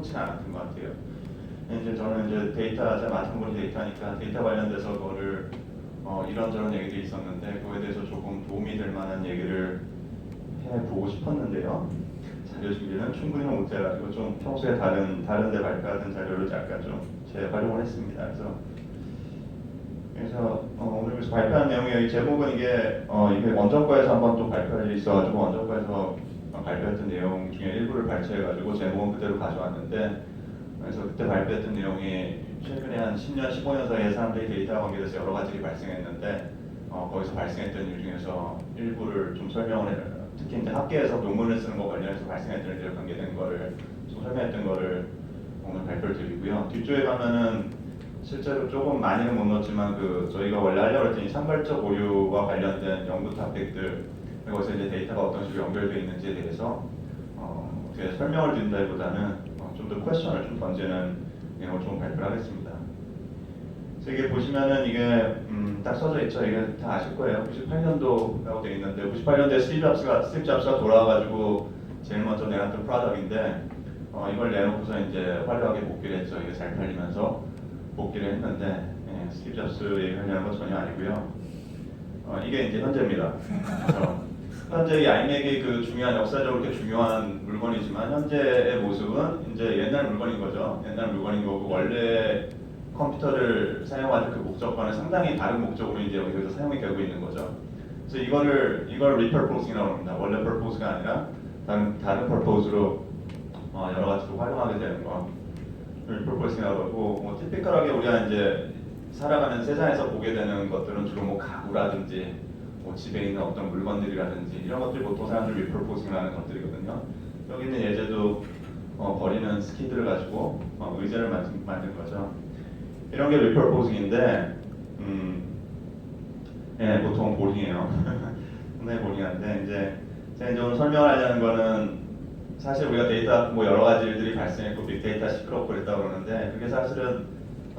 심상치는 않았던 것 같아요. 이제 저는 이제 데이터, 제가 맡은 분이 데이터니까 데이터 관련돼서 그거를 이런저런 얘기들이 있었는데 그거에 대해서 조금 도움이 될 만한 얘기를 해보고 싶었는데요. 자료 준비는 충분히 못해가지고 좀 평소에 다른 데 발표하던 자료를 약간 좀 재활용을 했습니다. 그래서 오늘 그래서 발표한 내용의 제목은 이게 원정과에서 한번 또 발표할 일이 있어가지고 원정과에서 발표했던 내용 중에 일부를 발췌해가지고 제목은 그대로 가져왔는데, 그래서 그때 발표했던 내용이 최근에 한 10년, 15년 사이에 사람들이 데이터와 관계돼서 여러 가지 일이 발생했는데 거기서 발생했던 일 중에서 일부를 좀 설명을 해요. 특히 이제 학계에서 논문을 쓰는 거 관련해서 발생했던 일에 관계된 거를 좀 설명했던 거를 오늘 발표를 드리고요. 뒤쪽에 가면은 실제로 조금 많이는 못 넣었지만 저희가 원래 하려고 했더니 산발적 오류와 관련된 연구 토픽들, 그리고 거기서 이제 데이터가 어떤 식으로 연결되어 있는지에 대해서 어떻게 설명을 드린다기보다는 좀 더 퀘스천을 좀 던지는 내용을 좀 발표를 하겠습니다. 그래서 이게 보시면은 이게 딱 써져 있죠. 이게 다 아실 거예요. 98년도라고 되어 있는데 98년도에 스티브 잡스가 돌아와가지고 제일 먼저 내놨던 프로덕트인데 이걸 내놓고서 이제 화려하게 복귀를 했죠. 이게 잘 팔리면서 복귀를 했는데 스티브 잡스 얘기하려는 건 전혀 아니고요. 이게 이제 현재입니다. 현재 이 아이맥이 중요한 역사적으로 이렇게 중요한 물건이지만 현재의 모습은 이제 옛날 물건인 거죠. 옛날 물건인 거고 원래 컴퓨터를 사용하는 그 목적과는 상당히 다른 목적으로 이제 여기서 사용이 되고 있는 거죠. 그래서 이걸 repurposing이라고 합니다. 원래 purpose가 아니라 다른 purpose로 여러 가지로 활용하게 되는 거. repurposing이라고 하고 티피컬하게 우리가 이제 살아가는 세상에서 보게 되는 것들은 주로 뭐 가구라든지 집에 있는 어떤 물건들이라든지 이런 것들이 보통 사람들이 repurposing하는 것들이거든요. 여기 있는 예제도 버리는 스키드를 가지고 의자를 만든 거죠. 이런 게 repurposing인데 보통 볼링이에요. 상당히 볼링한데 이제 제가 이제 오늘 설명을 하려는 거는 사실 우리가 데이터 여러 가지 일들이 발생했고 빅데이터 시끄럽고 그랬다고 그러는데 그게 사실은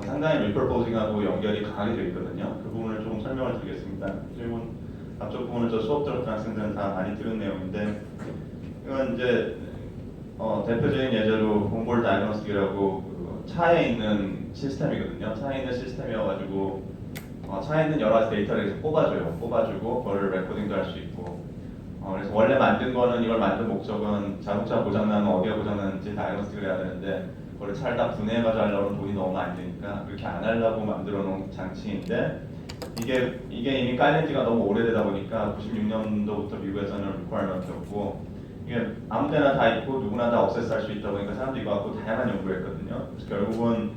상당히 repurposing하고 연결이 강하게 되어 있거든요. 그 부분을 조금 설명을 드리겠습니다. 그리고 앞쪽 부분은 저 수업 들었던 학생들은 다 많이 들은 내용인데 이건 이제 대표적인 예제로 온보드 다이그노스틱이라고 차에 있는 시스템이거든요. 차에 있는 시스템이어가지고 차에 있는 여러 가지 데이터를 계속 뽑아주고 그거를 레코딩도 할 수 있고 그래서 원래 만든 거는 이걸 만든 목적은 자동차 고장나면 어디가 고장나는지 다이그노스틱을 해야 되는데 그걸 차를 다 분해해가지고 하려면 돈이 너무 많이 드니까 그렇게 안 하려고 만들어 놓은 장치인데 이게 이미 깔린 지가 너무 오래되다 보니까 96년도부터 미국에서는 requirement이었고 이게 아무 데나 다 있고 누구나 다 액세스할 수 있다 보니까 사람들이 이거 갖고 다양한 연구를 했거든요. 그래서 결국은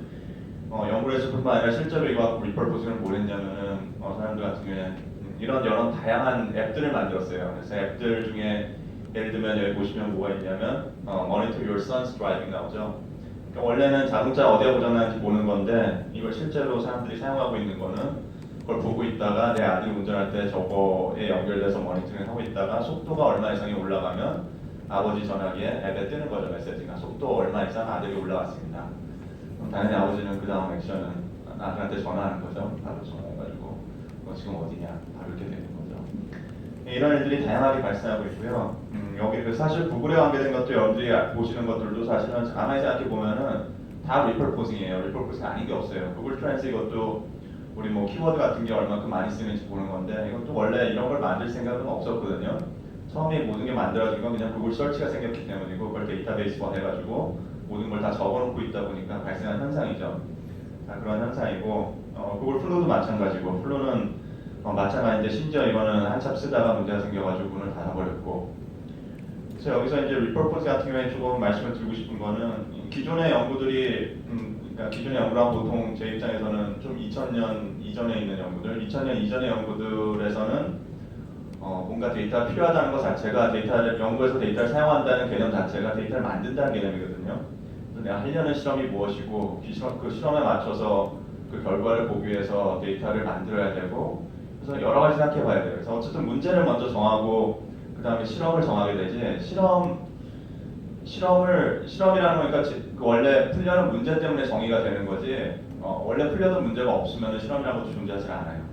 연구를 했을 뿐만 아니라 실제로 이거 갖고 repurposing을 뭘 했냐면은 사람들 같은 경우에 이런 여러 다양한 앱들을 만들었어요. 그래서 앱들 중에 예를 들면 여기 보시면 뭐가 있냐면 Monitor Your Son's Driving 나오죠. 그러니까 원래는 자동차 어디가 고장나는지 보는 건데 이걸 실제로 사람들이 사용하고 있는 거는 그걸 보고 있다가 내 아들이 운전할 때 저거에 연결돼서 모니터링 하고 있다가 속도가 얼마 이상이 올라가면 아버지 전화기에 앱에 뜨는 거죠. 메시지가 속도 얼마 이상 아들이 올라왔습니다. 그럼 당연히 아버지는 그 다음 액션은 아들한테 전화하는 거죠. 바로 전화해가지고 너 지금 어디냐 바로 이렇게 되는 거죠. 이런 일들이 다양하게 발생하고 있고요. 여기 사실 구글에 관계된 것도 여러분들이 보시는 것들도 사실은 가만히 생각해 보면은 다 repurposing이에요. repurposing 아닌 게 없어요. 구글 트랜스 이것도 우리 키워드 같은 게 얼마큼 많이 쓰는지 보는 건데 이것도 원래 이런 걸 만들 생각은 없었거든요. 처음에 모든 게 만들어진 건 그냥 구글 서치가 생겼기 때문이고 그걸 데이터베이스화 해가지고 모든 걸 다 적어놓고 있다 보니까 발생한 현상이죠. 그런 현상이고 구글 플루도 마찬가지고 플루는 마찬가지인데 심지어 이거는 한참 쓰다가 문제가 생겨가지고 문을 닫아버렸고 그래서 여기서 이제 repurpose 같은 경우에 조금 말씀을 드리고 싶은 거는 기존의 연구들이 그러니까 기존의 연구랑 보통 제 입장에서는 좀 2000년 이전에 있는 연구들, 2000년 이전의 연구들에서는 뭔가 데이터가 필요하다는 것 자체가 연구에서 데이터를 사용한다는 개념 자체가 데이터를 만든다는 개념이거든요. 그래서 내가 하려는 실험이 무엇이고 그 실험에 맞춰서 그 결과를 보기 위해서 데이터를 만들어야 되고 그래서 여러 가지 생각해 봐야 돼요. 그래서 어쨌든 문제를 먼저 정하고 그 다음에 실험을 정하게 되지 실험이라는 거니까 원래 풀려는 문제 때문에 정의가 되는 거지 원래 풀려던 문제가 없으면 실험이라는 것도 존재하지 않아요.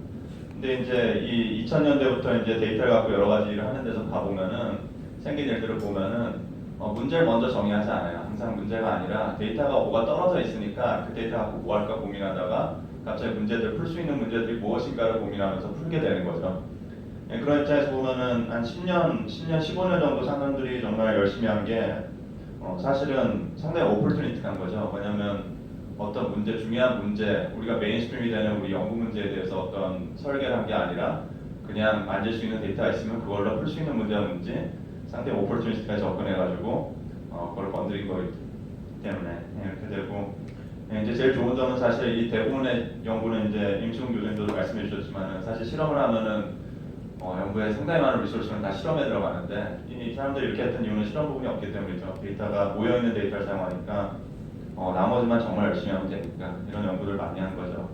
근데 이제 이 2000년대부터 이제 데이터를 갖고 여러 가지 일을 하는 데서 가보면은 생긴 일들을 보면은 문제를 먼저 정의하지 않아요. 항상 문제가 아니라 데이터가 뭐가 떨어져 있으니까 그 데이터 갖고 뭐 할까 고민하다가 갑자기 문제들 풀 수 있는 문제들이 무엇인가를 고민하면서 풀게 되는 거죠. 예, 그런 입장에서 보면은 한 10년, 15년 정도 상담들이 정말 열심히 한 게 사실은 상당히 오퍼튜니티한 거죠. 왜냐하면 어떤 문제, 중요한 문제, 우리가 메인스트림이 되는 우리 연구 문제에 대해서 어떤 설계를 한 게 아니라 그냥 만질 수 있는 데이터가 있으면 그걸로 풀 수 있는 문제였는지 상당히 오퍼튜니티까지 접근해가지고 그걸 건드린 거기 때문에 이렇게 되고 이제 제일 좋은 점은 사실 이 대부분의 연구는 이제 임충 교수님도 말씀해 주셨지만 사실 실험을 하면은 연구에 상당히 많은 리소스는 다 실험에 들어가는데 이 사람들이 이렇게 했던 이유는 실험 부분이 없기 때문이죠. 데이터가 모여있는 데이터를 사용하니까 나머지만 정말 열심히 하면 되니까 이런 연구를 많이 한 거죠.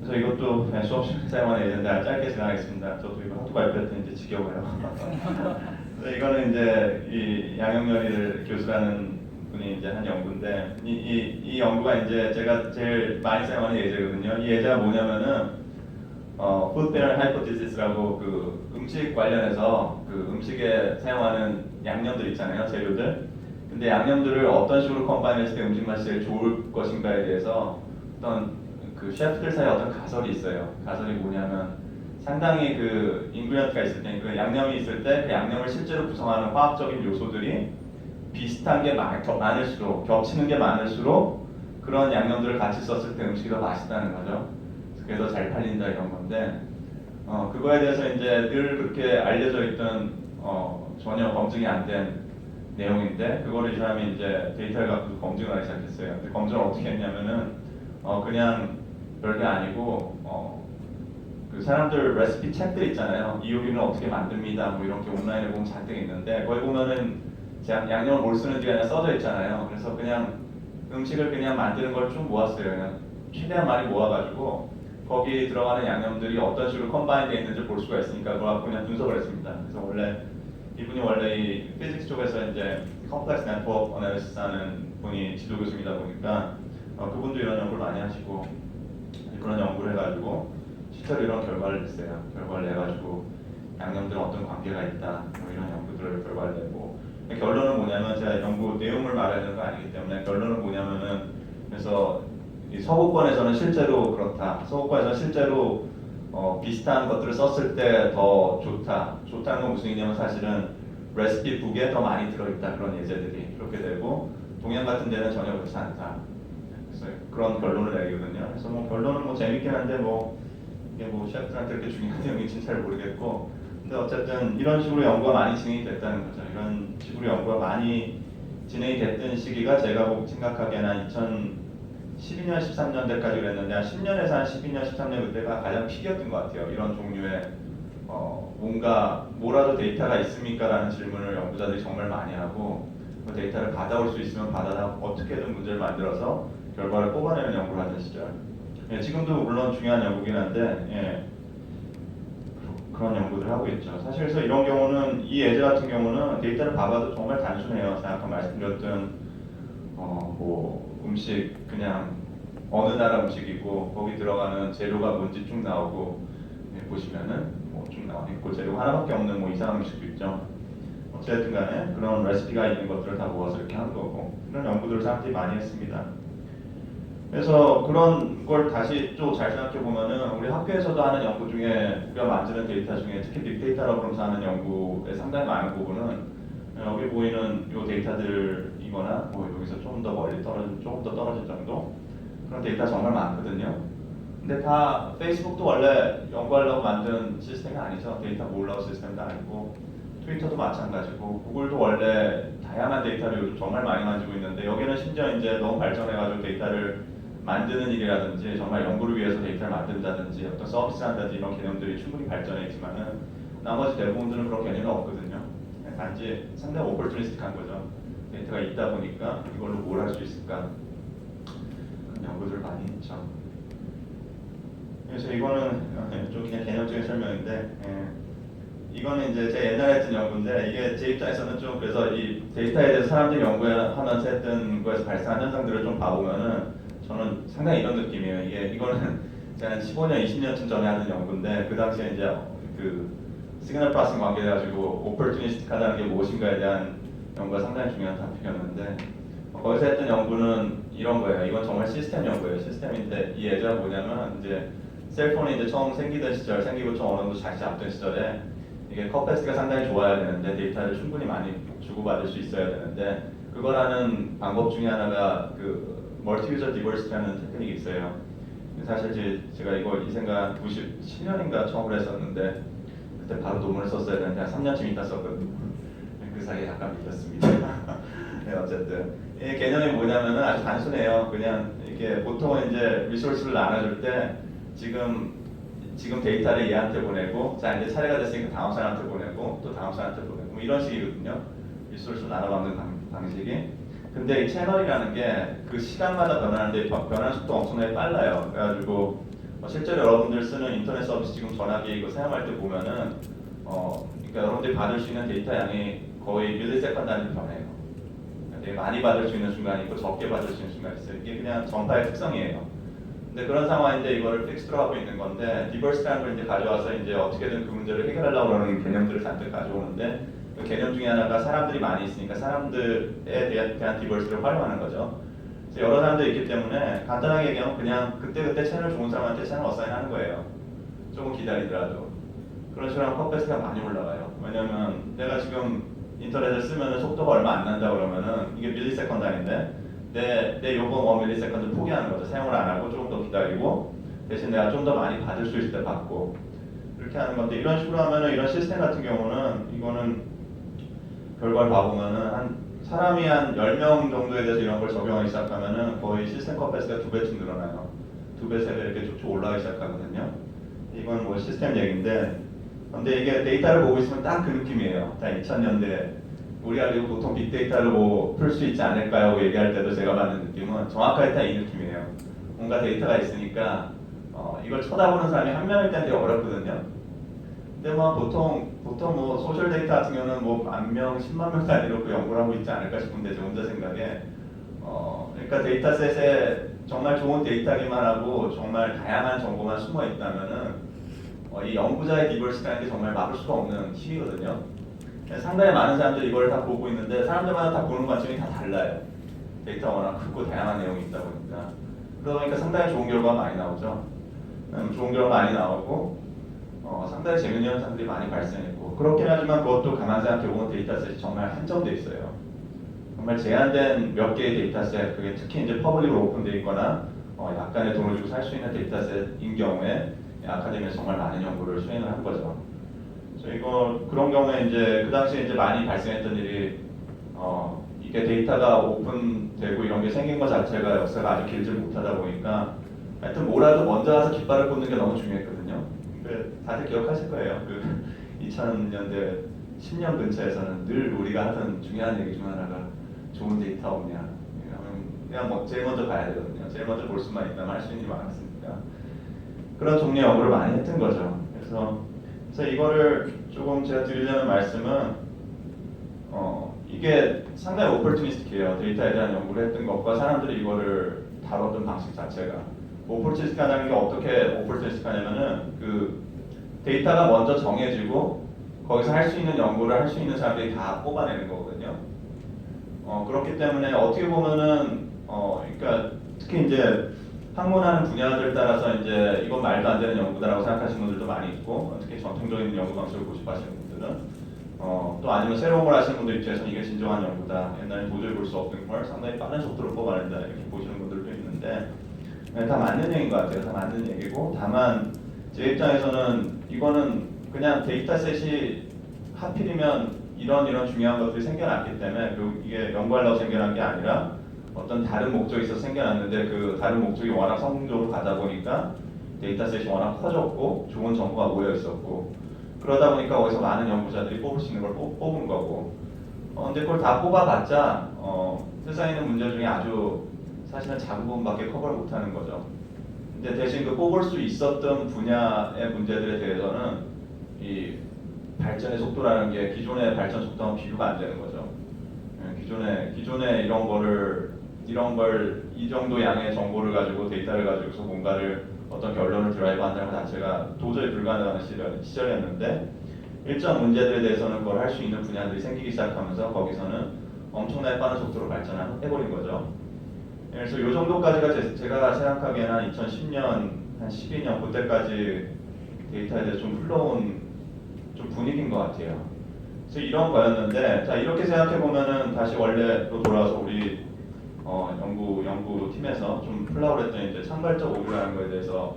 그래서 이것도 수업 시간에 사용하는 예제인데 짧게 지나가겠습니다. 저도 이거 하도 발표했더니 이제 지겨워요. 이거는 이제 이 양영렬 교수라는 분이 이제 한 연구인데 이 연구가 이제 제가 제일 많이 사용하는 예제거든요. 이 예제가 뭐냐면은 food pattern hypothesis라고 그 음식 관련해서 그 음식에 사용하는 양념들 있잖아요, 재료들. 근데 양념들을 어떤 식으로 컴바인했을 때 음식 맛이 제일 좋을 것인가에 대해서 어떤 그 셰프들 사이에 어떤 가설이 있어요. 가설이 뭐냐면 상당히 그 인그리언트가 있을 때, 그 양념이 있을 때 그 양념을 실제로 구성하는 화학적인 요소들이 비슷한 게 많을수록, 겹치는 게 많을수록 그런 양념들을 같이 썼을 때 음식이 더 맛있다는 거죠. 그래서 잘 팔린다 이런 건데 그거에 대해서 이제 늘 그렇게 알려져 있던 전혀 검증이 안 된 내용인데 그거를 이 사람이 이제 데이터를 갖고 검증을 하기 시작했어요. 근데 검증을 어떻게 했냐면은 그냥 별게 아니고 그 사람들 레시피 책들 있잖아요. 이 요리는 어떻게 만듭니다. 뭐 이런 게 온라인에 보면 잔뜩 있는데 거기 보면은 양념을 뭘 쓰는지가 그냥 써져 있잖아요. 그래서 그냥 음식을 그냥 만드는 걸 좀 모았어요. 그냥 최대한 많이 모아가지고 거기 들어가는 양념들이 어떤 식으로 컴바인되어 있는지 볼 수가 있으니까 그걸 갖고 그냥 분석을 했습니다. 그래서 원래 이분이 원래 이 피직스 쪽에서 이제 컴플렉스 네트워크 어널리시스 하는 분이 지도 교수이다 보니까 그분도 이런 연구를 많이 하시고 그런 연구를 해가지고 실제로 이런 결과를 냈어요. 결과를 내가지고 양념들은 어떤 관계가 있다 뭐 이런 연구들을 결과를 내고 결론은 뭐냐면 제가 연구 내용을 말해야 되는 거 아니기 때문에 결론은 뭐냐면은 그래서 이 서구권에서는 실제로 그렇다. 서구권에서는 실제로 비슷한 것들을 썼을 때 더 좋다. 좋다는 건 무슨 얘기냐면 사실은 레시피 북에 더 많이 들어있다. 그런 예제들이 그렇게 되고 동양 같은 데는 전혀 그렇지 않다. 그래서 그런 결론을 내리거든요. 그래서 뭐 결론은 뭐 재밌긴 한데 뭐 이게 뭐 셰프들한테 그렇게 중요한 내용인지는 잘 모르겠고 근데 어쨌든 이런 식으로 연구가 많이 진행이 됐다는 거죠. 이런 식으로 연구가 많이 진행이 됐던 시기가 제가 생각하기에는 한 2012년, 13년대까지 그랬는데 한 10년에서 한 12년, 13년 그때가 가장 피기였던 것 같아요. 이런 종류의 뭔가 뭐라도 데이터가 있습니까? 라는 질문을 연구자들이 정말 많이 하고 그 데이터를 받아올 수 있으면 받아다 어떻게든 문제를 만들어서 결과를 뽑아내는 연구를 하던 시절. 예, 지금도 물론 중요한 연구긴 한데 예, 그런 연구들을 하고 있죠. 사실 그래서 이런 경우는 이 예제 같은 경우는 데이터를 봐봐도 정말 단순해요. 제가 아까 말씀드렸던 뭐 음식 그냥 어느 나라 음식이고 거기 들어가는 재료가 뭔지 쭉 나오고 예, 보시면은 뭐 쭉 나오고 그 재료 하나밖에 없는 뭐 이상한 음식도 있죠. 어쨌든 간에 그런 레시피가 있는 것들을 다 모아서 이렇게 하는 거고 이런 연구들을 사람들이 많이 했습니다. 그래서 그런 걸 다시 또 잘 생각해 보면은 우리 학교에서도 하는 연구 중에 우리가 만드는 데이터 중에 특히 빅데이터라고 그러면서 하는 연구의 상당히 많은 부분은 여기 보이는 이 데이터들이거나 뭐 여기서 조금 더 멀리 떨어진 조금 더 떨어진 정도 그런 데이터 정말 많거든요. 근데 다 페이스북도 원래 연구하려고 만든 시스템이 아니죠. 데이터 모으려고 시스템도 아니고 트위터도 마찬가지고 구글도 원래 다양한 데이터를 요즘 정말 많이 만지고 있는데 여기는 심지어 이제 너무 발전해가지고 데이터를 만드는 일이라든지 정말 연구를 위해서 데이터를 만든다든지 어떤 서비스 한다든지 이런 개념들이 충분히 발전해 있지만은 나머지 대부분들은 그런 개념이 없거든요. 단지 상당히 오퍼튜니스틱한 거죠. 데이터가 있다 보니까 이걸로 뭘 할 수 있을까 그런 연구들을 많이 했죠. 그래서 이거는 좀 그냥 개념적인 설명인데 이거는 이제 제가 옛날에 했던 연구인데 이게 제 입장에서는 좀 그래서 이 데이터에 대해서 사람들이 연구하면서 했던 거에서 발생한 현상들을 좀 봐보면은 저는 상당히 이런 느낌이에요. 이거는 제가 한 15년, 20년쯤 전에 하는 연구인데 그 당시에 이제 그 시그널 프로세싱 관계해 가지고 오퍼튜니스틱하다는 게 무엇인가에 대한 연구가 상당히 중요한 토픽이었는데 거기서 했던 연구는 이런 거예요. 이건 정말 시스템 연구예요. 시스템인데 이 예제가 뭐냐면 이제 셀폰이 이제 처음 생기던 시절, 생기고 좀 어느 정도 자리 잡던 시절에 이게 커패시티가 상당히 좋아야 되는데 데이터를 충분히 많이 주고받을 수 있어야 되는데 그거라는 방법 중에 하나가 그 멀티 유저 디버시티라는 테크닉이 있어요. 사실 제가 이걸 이 생각 97년인가 처음으로 했었는데 그때 바로 논문을 썼어야 되는데 한 3년쯤 있다 썼거든요. 그 사이에 약간 밀렸습니다. 네, 어쨌든 이 개념이 뭐냐면은 아주 단순해요. 그냥 이게 보통은 이제 리소스를 나눠줄 때 지금 데이터를 얘한테 보내고 자 이제 차례가 됐으니까 다음 사람한테 보내고 또 다음 사람한테 보내고 뭐 이런 식이거든요. 리소스를 나눠받는 방식이. 근데 이 채널이라는 게 그 시간마다 변하는데 변하는 속도 엄청나게 빨라요. 그래가지고 실제로 여러분들 쓰는 인터넷 서비스 지금 전화기 이거 사용할 때 보면은 그러니까 여러분들이 받을 수 있는 데이터 양이 거의 밀리세컨드 단위로 변해요. 되게 많이 받을 수 있는 순간이 있고 적게 받을 수 있는 순간이 있어요. 이게 그냥 전파의 특성이에요. 근데 그런 상황인데 이거를 픽스트로 하고 있는 건데 디버시티라는 걸 이제 가져와서 이제 어떻게든 그 문제를 해결하려고 하는 개념들을 잔뜩 가져오는데 그 개념 중에 하나가 사람들이 많이 있으니까 사람들에 대한 디버시티를 활용하는 거죠. 그래서 여러 사람들이 있기 때문에 간단하게 얘기하면 그냥 그때그때 채널 좋은 사람한테 채널 어사인하는 거예요. 조금 기다리더라도. 그런 식으로 하면 컷패스가 많이 올라가요. 왜냐면 내가 지금 인터넷을 쓰면 속도가 얼마 안 난다 그러면은 이게 밀리세컨드 단위인데 내 요번 1밀리세컨드 포기하는 거죠. 사용을 안 하고 조금 더 기다리고 대신 내가 좀 더 많이 받을 수 있을 때 받고 이렇게 하는 건데 이런 식으로 하면은 이런 시스템 같은 경우는 이거는 결과를 봐보면은 사람이 한 10명 정도에 대해서 이런 걸 적용하기 시작하면은 거의 시스템 컷패스가 2배쯤 늘어나요. 2배, 3배 이렇게 쭉쭉 올라가기 시작하거든요. 이건 뭐 시스템 얘기인데 근데 이게 데이터를 보고 있으면 딱 그 느낌이에요. 다 2000년대 우리가 그리고 보통 빅데이터를 뭐 풀 수 있지 않을까요? 얘기할 때도 제가 받는 느낌은 정확하게 다 이 느낌이에요. 뭔가 데이터가 있으니까 이걸 쳐다보는 사람이 한 명일 때는 되게 어렵거든요. 근데 뭐 보통 뭐 소셜 데이터 같은 경우는 뭐 10,000명, 10만 명 단위로 그 연구를 하고 있지 않을까 싶은데 제 혼자 생각에 그러니까 데이터셋에 정말 좋은 데이터기만 하고 정말 다양한 정보만 숨어 있다면은 이 연구자의 디버시티라는 게 정말 막을 수가 없는 힘이거든요. 상당히 많은 사람들이 이걸 다 보고 있는데 사람들마다 다 보는 관점이 다 달라요. 데이터가 워낙 크고 다양한 내용이 있다 보니까 그러다 보니까 상당히 좋은 결과가 많이 나오죠. 좋은 결과 많이 나오고 상당히 재밌는 현상들이 많이 발생했고 그렇긴 하지만 그것도 가만 생각해보면 데이터셋이 정말 한정돼 있어요. 정말 제한된 몇 개의 데이터셋 그게 특히 이제 퍼블릭으로 오픈되어 있거나 약간의 돈을 주고 살 수 있는 데이터셋인 경우에 아카데미에서 정말 많은 연구를 수행을 한 거죠. 그래서 이거 그런 경우에 이제 그 당시에 이제 많이 발생했던 일이 이게 데이터가 오픈되고 이런 게 생긴 것 자체가 역사가 아주 길지 못하다 보니까 하여튼 뭐라도 먼저 가서 깃발을 꽂는 게 너무 중요했거든요. 다들 기억하실 거예요. 그 2000년대 10년 근처에서는 늘 우리가 하던 중요한 얘기 중 하나가 좋은 데이터 없냐. 그냥 뭐 제일 먼저 가야 되거든요. 제일 먼저 볼 수만 있다면 할 수 있는 일이 많았으니까. 그런 종류의 연구를 많이 했던 거죠. 그래서 이거를 조금 제가 드리려는 말씀은 이게 상당히 오퍼튜니스틱해요. 데이터에 대한 연구를 했던 것과 사람들이 이거를 다뤘던 방식 자체가 오퍼튜니스틱하다는 게 어떻게 오퍼튜니스틱하냐면은 그 데이터가 먼저 정해지고 거기서 할 수 있는 연구를 할 수 있는 사람들이 다 뽑아내는 거거든요. 그렇기 때문에 어떻게 보면은 그러니까 특히 이제 학문하는 분야들 따라서 이제 이건 말도 안 되는 연구다라고 생각하시는 분들도 많이 있고 특히 전통적인 연구 방식을 고집하시는 분들은 또 아니면 새로운 걸 하시는 분들 입장에서는 이게 진정한 연구다. 옛날에 도저히 볼 수 없는 걸 상당히 빠른 속도로 뽑아낸다 이렇게 보시는 분들도 있는데 다 맞는 얘기인 것 같아요. 다 맞는 얘기고 다만 제 입장에서는 이거는 그냥 데이터셋이 하필이면 이런 중요한 것들이 생겨났기 때문에 이게 연구하려고 생겨난 게 아니라 어떤 다른 목적이 있어서 생겨났는데 그 다른 목적이 워낙 성공적으로 가다 보니까 데이터셋이 워낙 커졌고 좋은 정보가 모여 있었고 그러다 보니까 거기서 많은 연구자들이 뽑을 수 있는 걸 뽑은 거고 근데 그걸 다 뽑아봤자 세상에 있는 문제 중에 아주 사실은 작은 부분밖에 커버를 못하는 거죠. 근데 대신 그 뽑을 수 있었던 분야의 문제들에 대해서는 이 발전의 속도라는 게 기존의 발전 속도와 비교가 안 되는 거죠. 기존에 이런 걸 이 정도 양의 정보를 가지고 데이터를 가지고서 뭔가를 어떤 결론을 드라이브 한다는 것 자체가 도저히 불가능한 시절이었는데 일정 문제들에 대해서는 그걸 할 수 있는 분야들이 생기기 시작하면서 거기서는 엄청나게 빠른 속도로 발전해버린 거죠. 그래서 이 정도까지가 제가 생각하기에는 한 2010년, 한 12년 그때까지 데이터에 대해서 좀 흘러온 좀 분위기인 것 같아요. 그래서 이런 거였는데, 자 이렇게 생각해 보면은 다시 원래로 돌아와서 우리 연구팀에서 좀 풀라고 했더니 이제 창발적 오류라는 거에 대해서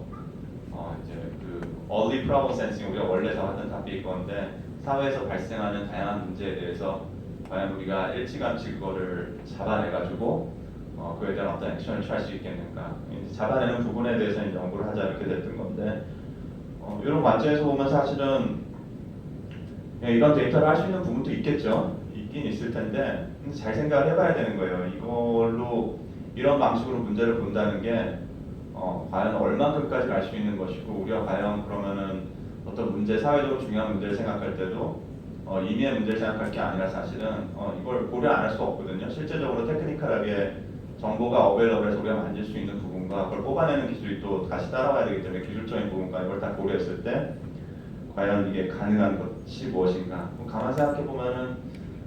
이제 그 early problem sensing 우리가 원래 잡았던 답이 건데 사회에서 발생하는 다양한 문제에 대해서 과연 우리가 일찌감치 그거를 잡아내가지고 그에 대한 어떤 액션을 취할 수 있겠는가, 잡아내는 부분에 대해서 이제 연구를 하자 이렇게 됐던 건데 이런 관점에서 보면 사실은 이런 데이터를 할 수 있는 부분도 있겠죠. 있긴 있을 텐데 잘 생각을 해봐야 되는 거예요. 이걸로 이런 방식으로 문제를 본다는 게 과연 얼만큼까지 갈 수 있는 것이고 우리가 과연 그러면은 어떤 문제, 사회적으로 중요한 문제를 생각할 때도 임의의 문제를 생각할 게 아니라 사실은 이걸 고려 안 할 수 없거든요. 실제적으로 테크니컬하게 정보가 어베일러블해서 우리가 만질 수 있는 부분과 그걸 뽑아내는 기술이 또 같이 따라와야 되기 때문에 기술적인 부분과 이걸 다 고려했을 때 과연 이게 가능한 것이 무엇인가. 가만 생각해 보면은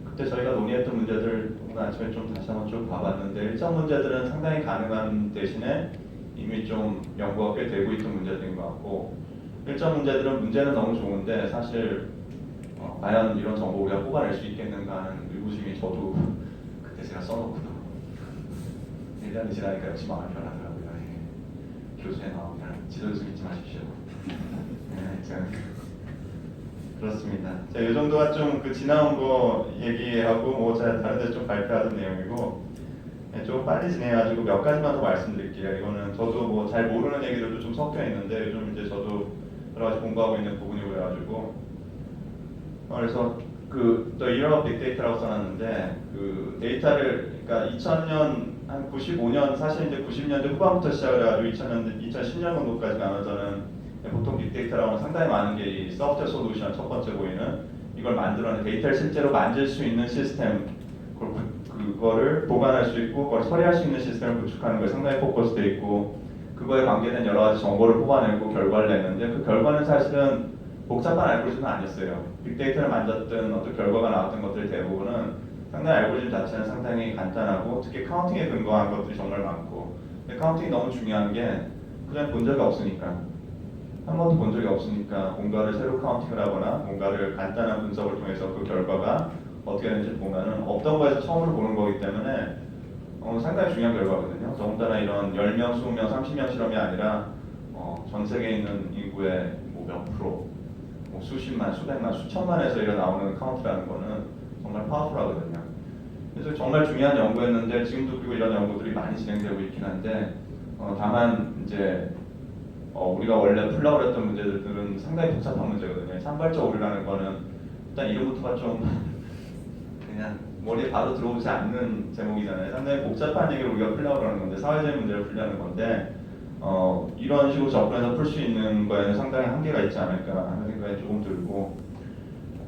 그때 저희가 논의했던 문제들 오늘 아침에 좀 다시 한번 쭉 봐봤는데 일정 문제들은 상당히 가능한 대신에 이미 좀 연구가 꽤 되고 있던 문제들인 것 같고 일정 문제들은 문제는 너무 좋은데 사실 과연 이런 정보 우리가 뽑아낼 수 있겠는가 하는 의구심이 저도 그때 제가 써놓고도 1년이 지나니까 역시 마음이 변하더라고요. 교수에 나오면 지도 좀 잊지 마십시오. 그렇습니다. 자, 이 정도가 좀 그 지나온 거 얘기하고 뭐 제가 다른 데서 좀 발표하던 내용이고 좀 빨리 진행해가지고 몇 가지만 더 말씀드릴게요. 이거는 저도 뭐 잘 모르는 얘기들도 좀 섞여 있는데 요즘 이제 저도 여러 가지 공부하고 있는 부분이고 그래가지고 그래서 그 The Era of Big Data라고 써놨는데 그 데이터를 그러니까 2000년 한 95년 사실 이제 90년대 후반부터 시작을 해가지고 2010년 정도까지 가면서는 보통 빅데이터라고는 상당히 많은 게 이 소프트웨어 솔루션 첫 번째 보이는 이걸 만들어낸 데이터를 실제로 만질 수 있는 시스템 그거를 보관할 수 있고 그걸 처리할 수 있는 시스템을 구축하는 거에 상당히 포커스되어 있고 그거에 관계된 여러 가지 정보를 뽑아내고 결과를 냈는데 그 결과는 사실은 복잡한 알고리즘은 아니었어요. 빅데이터를 만졌던 어떤 결과가 나왔던 것들 대부분은 상당히 알고리즘 자체는 상당히 간단하고 특히 카운팅에 근거한 것들이 정말 많고 근데 카운팅이 너무 중요한 게 그냥 본 적이 없으니까 한 번도 본 적이 없으니까 뭔가를 새로 카운팅을 하거나 뭔가를 간단한 분석을 통해서 그 결과가 어떻게 되는지 보면은 없던 거에서 처음으로 보는 거기 때문에 상당히 중요한 결과거든요. 더군다나 이런 10명, 20명, 30명 실험이 아니라 전 세계에 있는 인구의 뭐 몇 프로, 뭐 수십만, 수백만, 수천만에서 이런 나오는 카운트라는 거는 정말 파워풀하거든요. 그래서 정말 중요한 연구였는데 지금도 그리고 이런 연구들이 많이 진행되고 있긴 한데 다만 이제 우리가 원래 풀려고 했던 문제들은 상당히 복잡한 문제거든요. 산발적 오류라는 거는 일단 이름부터가 좀 그냥 머리에 바로 들어오지 않는 제목이잖아요. 상당히 복잡한 얘기를 우리가 풀려고 하는 건데 사회적인 문제를 풀려는 건데 이런 식으로 접근해서 풀 수 있는 거에는 상당히 한계가 있지 않을까 하는 생각이 조금 들고